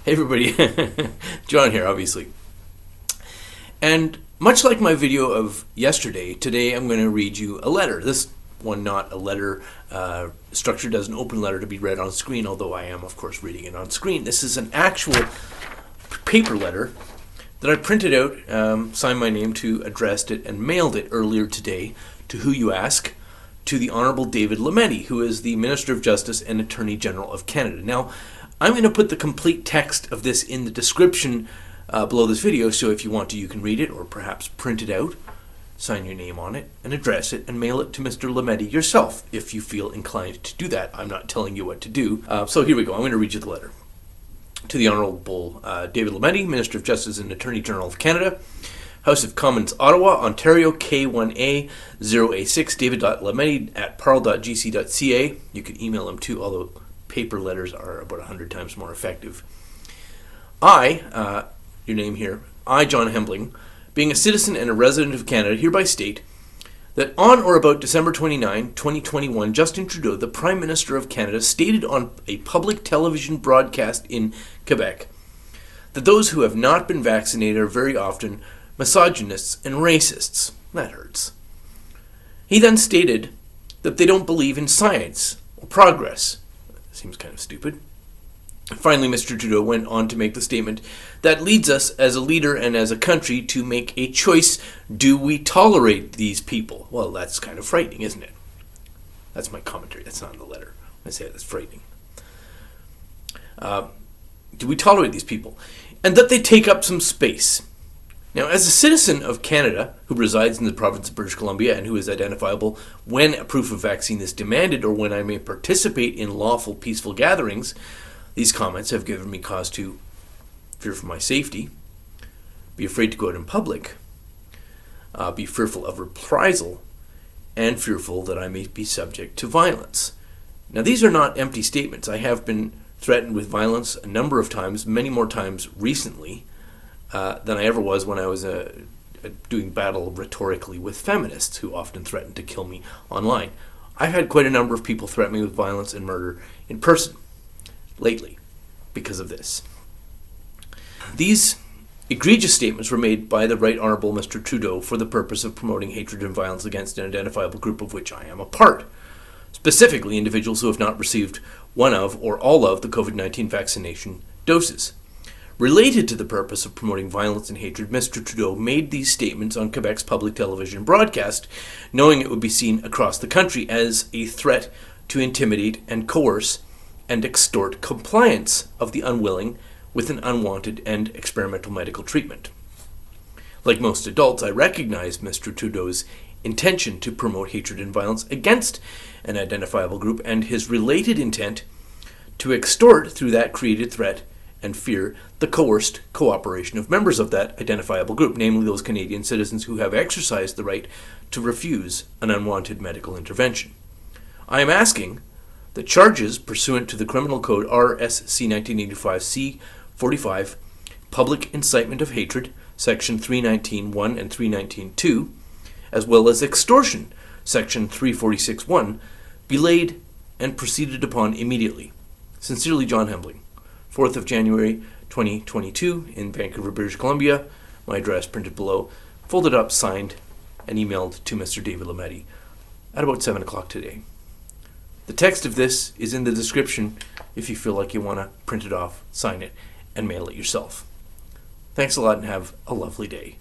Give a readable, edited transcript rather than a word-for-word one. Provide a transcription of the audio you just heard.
Hey everybody, John here, obviously. And much like my video of yesterday, today I'm going to read you a letter. This one not a letter structured as an open letter to be read on screen, although I am, of course, reading it on screen. This is an actual paper letter that I printed out, signed my name to, addressed it, and mailed it earlier today to who you ask, to the Honourable David Lametti, who is the Minister of Justice and Attorney General of Canada. Now, I'm going to put the complete text of this in the description below this video, so if you want to, you can read it, or perhaps print it out, sign your name on it, and address it, and mail it to Mr. Lametti yourself, if you feel inclined to do that. I'm not telling you what to do. So here we go. I'm going to read you the letter. To the Honourable David Lametti, Minister of Justice and Attorney General of Canada, House of Commons, Ottawa, Ontario, K1A 0A6, david.lametti@parle.gc.ca. You can email him too, although paper letters are about 100 times more effective. I, your name here, I, John Hembling, being a citizen and a resident of Canada, hereby state that on or about December 29, 2021, Justin Trudeau, the Prime Minister of Canada, stated on a public television broadcast in Quebec that those who have not been vaccinated are very often misogynists and racists. That hurts. He then stated that they don't believe in science or progress. Seems kind of stupid. Finally, Mr. Trudeau went on to make the statement that leads us as a leader and as a country to make a choice. Do we tolerate these people? Well, that's kind of frightening, isn't it? That's my commentary. That's not in the letter. I say that's frightening. Do we tolerate these people? And that they take up some space. Now, as a citizen of Canada who resides in the province of British Columbia and who is identifiable when a proof of vaccine is demanded or when I may participate in lawful, peaceful gatherings, these comments have given me cause to fear for my safety, be afraid to go out in public, be fearful of reprisal, and fearful that I may be subject to violence. Now, these are not empty statements. I have been threatened with violence a number of times, many more times recently, than I ever was when I was doing battle rhetorically with feminists who often threatened to kill me online. I've had quite a number of people threaten me with violence and murder in person lately because of this. These egregious statements were made by the Right Honourable Mr. Trudeau for the purpose of promoting hatred and violence against an identifiable group of which I am a part, specifically individuals who have not received one of or all of the Covid-19 vaccination doses. Related to the purpose of promoting violence and hatred, Mr. Trudeau made these statements on Quebec's public television broadcast, knowing it would be seen across the country as a threat to intimidate and coerce and extort compliance of the unwilling with an unwanted and experimental medical treatment. Like most adults, I recognize Mr. Trudeau's intention to promote hatred and violence against an identifiable group and his related intent to extort through that created threat and fear the coerced cooperation of members of that identifiable group, namely those Canadian citizens who have exercised the right to refuse an unwanted medical intervention. I am asking that charges pursuant to the Criminal Code RSC 1985 C45, public incitement of hatred, section 319.1 and 319.2, as well as extortion, section 346.1, be laid and proceeded upon immediately. Sincerely, John Hembling. 4th of January, 2022, in Vancouver, British Columbia. My address printed below, folded up, signed, and emailed to Mr. David Lametti at about 7 o'clock today. The text of this is in the description if you feel like you want to print it off, sign it, and mail it yourself. Thanks a lot and have a lovely day.